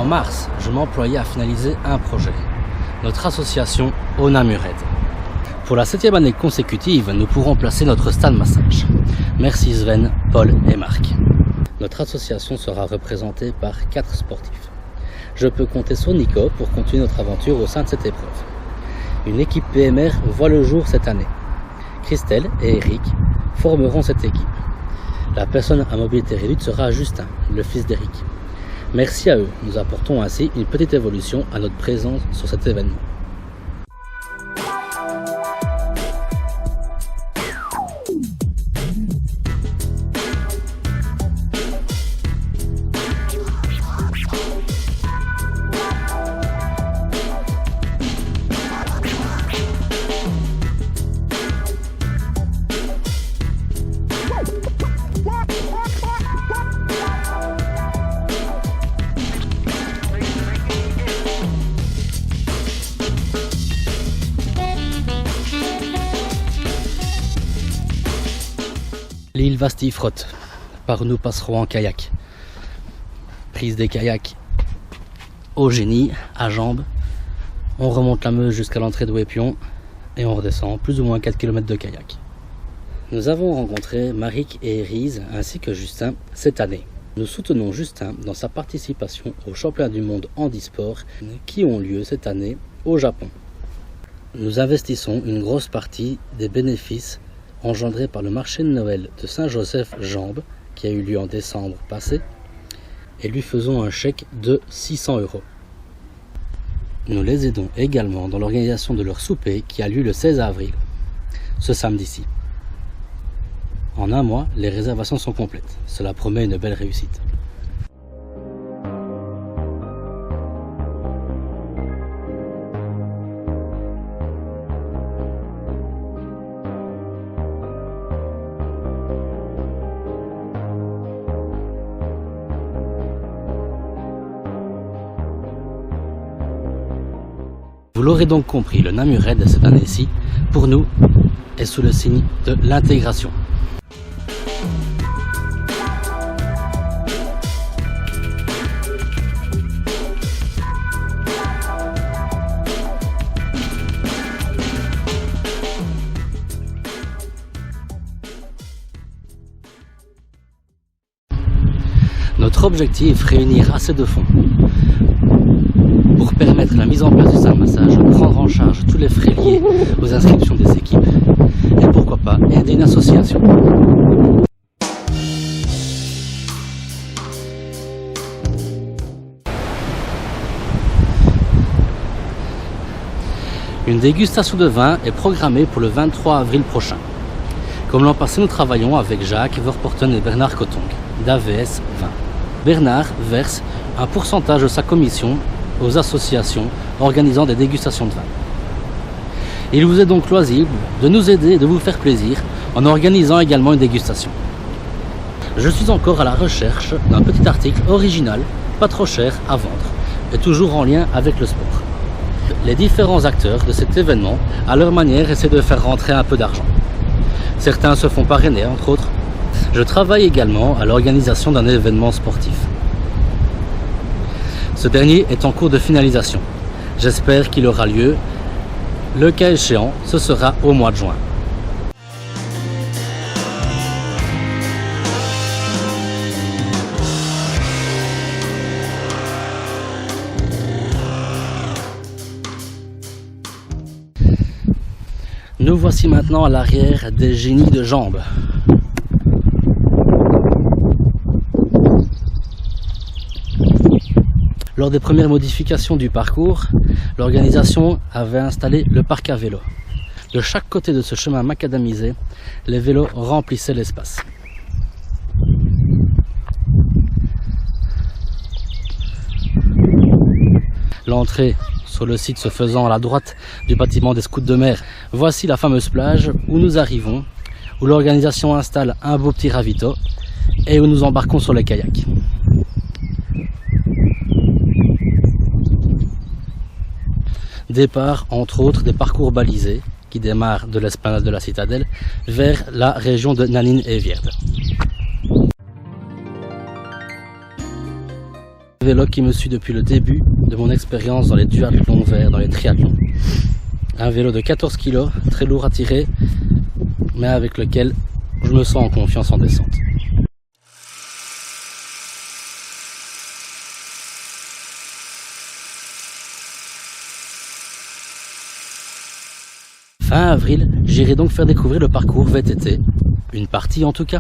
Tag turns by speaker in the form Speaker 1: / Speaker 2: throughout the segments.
Speaker 1: En mars, je m'employais à finaliser un projet, notre association Au Namured. Pour la 7e année consécutive, nous pourrons placer notre stade massage. Merci Sven, Paul et Marc. Notre association sera représentée par 4 sportifs. Je peux compter sur Nico pour continuer notre aventure au sein de cette épreuve. Une équipe PMR voit le jour cette année. Christelle et Eric formeront cette équipe. La personne à mobilité réduite sera Justin, le fils d'Eric. Merci à eux, nous apportons ainsi une petite évolution à notre présence sur cet événement. L'île Vastifrotte, par où nous passerons en kayak. Prise des kayaks au Génie, à Jambes. On remonte la Meuse jusqu'à l'entrée de Wépion et on redescend plus ou moins 4 km de kayak. Nous avons rencontré Marik et Erise ainsi que Justin cette année. Nous soutenons Justin dans sa participation aux championnats du monde handisport qui ont lieu cette année au Japon. Nous investissons une grosse partie des bénéfices engendré par le marché de Noël de Saint-Joseph-Jambes, qui a eu lieu en décembre passé, et lui faisons un chèque de 600 €. Nous les aidons également dans l'organisation de leur souper qui a lieu le 16 avril, ce samedi-ci. En un mois, les réservations sont complètes. Cela promet une belle réussite. Vous l'aurez donc compris, le Namured cette année-ci, pour nous, est sous le signe de l'intégration. Notre objectif, réunir assez de fonds pour permettre la mise en place du stade massage, prendre en charge tous les frais liés aux inscriptions des équipes et pourquoi pas aider une association. Une dégustation de vin est programmée pour le 23 avril prochain. Comme l'an passé, nous travaillons avec Jacques Verporten et Bernard Cotong d'AVS Vin. Bernard verse un pourcentage de sa commission aux associations organisant des dégustations de vin. Il vous est donc loisible de nous aider et de vous faire plaisir en organisant également une dégustation. Je suis encore à la recherche d'un petit article original, pas trop cher à vendre, et toujours en lien avec le sport. Les différents acteurs de cet événement, à leur manière, essaient de faire rentrer un peu d'argent. Certains se font parrainer, entre autres. Je travaille également à l'organisation d'un événement sportif. Ce dernier est en cours de finalisation. J'espère qu'il aura lieu. Le cas échéant, ce sera au mois de juin. Nous voici maintenant à l'arrière des Génies de Jambes. Lors des premières modifications du parcours, l'organisation avait installé le parc à vélo. De chaque côté de ce chemin macadamisé, les vélos remplissaient l'espace. L'entrée sur le site se faisant à la droite du bâtiment des Scouts de mer, voici la fameuse plage où nous arrivons, où l'organisation installe un beau petit ravito et où nous embarquons sur les kayaks. Départ entre autres des parcours balisés qui démarrent de l'esplanade de la Citadelle vers la région de Nanine et Vierde. Vélo qui me suit depuis le début de mon expérience dans les duathlons verts, dans les triathlons. Un vélo de 14 kg, très lourd à tirer, mais avec lequel je me sens en confiance en descente. Fin avril, j'irai donc faire découvrir le parcours VTT, une partie en tout cas,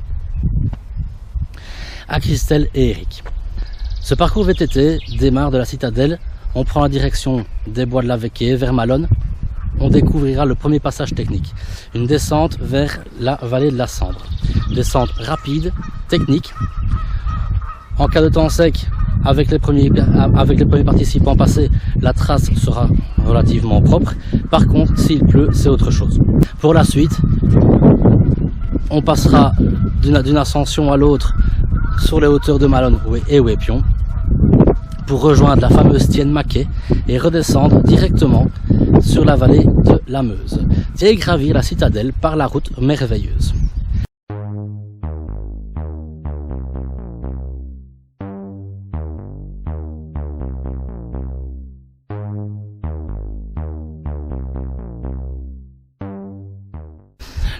Speaker 1: à Christelle et Eric. Ce parcours VTT démarre de la citadelle, on prend la direction des bois de la Vecchie vers Malone, on découvrira le premier passage technique, une descente vers la vallée de la Sambre. Descente rapide, technique, en cas de temps sec, avec les premiers participants passés, la trace sera relativement propre. Par contre, s'il pleut, c'est autre chose. Pour la suite, on passera d'une ascension à l'autre sur les hauteurs de Malone et Wépion pour rejoindre la fameuse Tienne-Maquet et redescendre directement sur la vallée de la Meuse et gravir la citadelle par la route merveilleuse.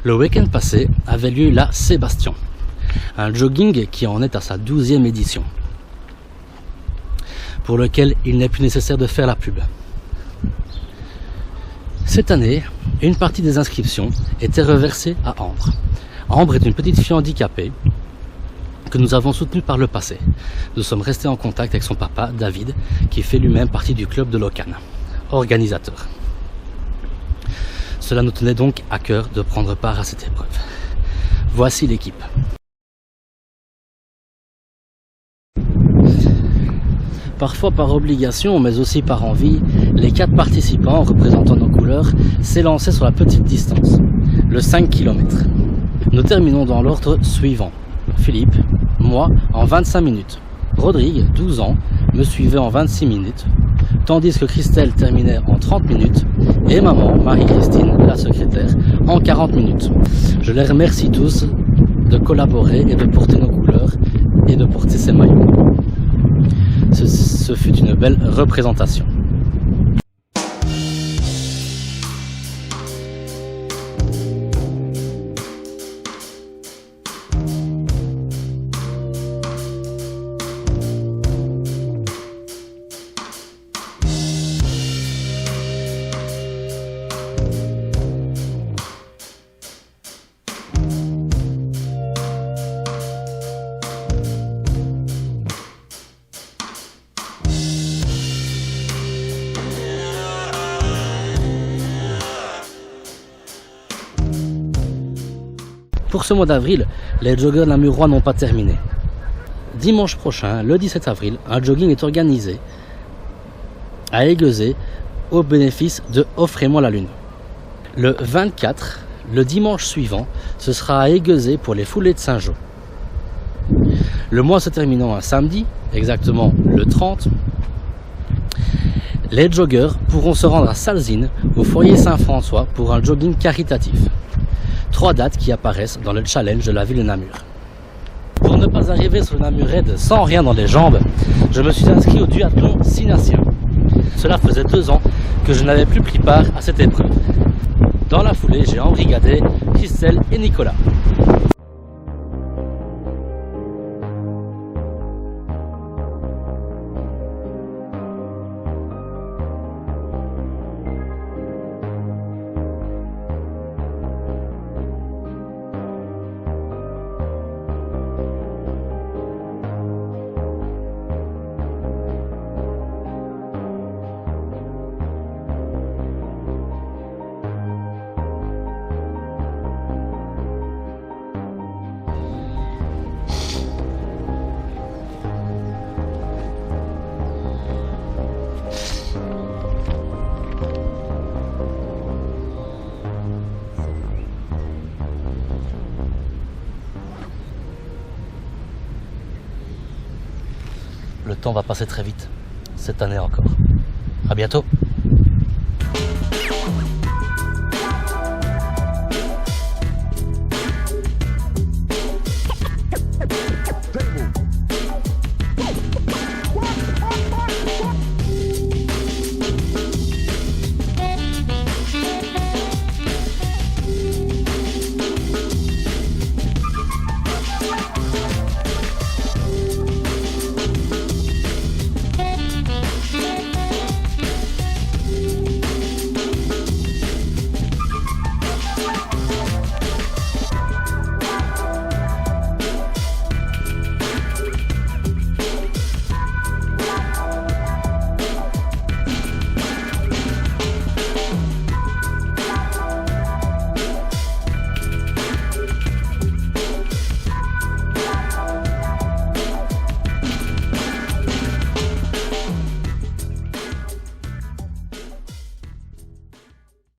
Speaker 1: Le week-end passé avait lieu la Sébastien, un jogging qui en est à sa 12e édition, pour lequel il n'est plus nécessaire de faire la pub. Cette année, une partie des inscriptions était reversée à Ambre. Ambre est une petite fille handicapée que nous avons soutenue par le passé. Nous sommes restés en contact avec son papa, David, qui fait lui-même partie du club de Locan, organisateur. Cela nous tenait donc à cœur de prendre part à cette épreuve. Voici l'équipe. Parfois par obligation, mais aussi par envie, les 4 participants représentant nos couleurs s'élançaient sur la petite distance, le 5 km. Nous terminons dans l'ordre suivant. Philippe, moi, en 25 minutes. Rodrigue, 12 ans, me suivait en 26 minutes, tandis que Christelle terminait en 30 minutes et maman, Marie-Christine, la secrétaire, en 40 minutes. Je les remercie tous de collaborer et de porter nos couleurs et de porter ces maillots. Ce fut une belle représentation. Pour ce mois d'avril, les joggeurs namurois n'ont pas terminé. Dimanche prochain, le 17 avril, un jogging est organisé à Aiguezé au bénéfice de Offrez-moi la Lune. Le 24, le dimanche suivant, ce sera à Aiguezé pour les foulées de Saint-Jean. Le mois se terminant un samedi, exactement le 30, les joggeurs pourront se rendre à Salzine, au foyer Saint-François, pour un jogging caritatif. 3 dates qui apparaissent dans le challenge de la ville de Namur. Pour ne pas arriver sur le Namur Raid sans rien dans les jambes, je me suis inscrit au duathlon Sinassien. Cela faisait 2 ans que je n'avais plus pris part à cette épreuve. Dans la foulée, j'ai embrigadé Christelle et Nicolas. Le temps va passer très vite, cette année encore. À bientôt.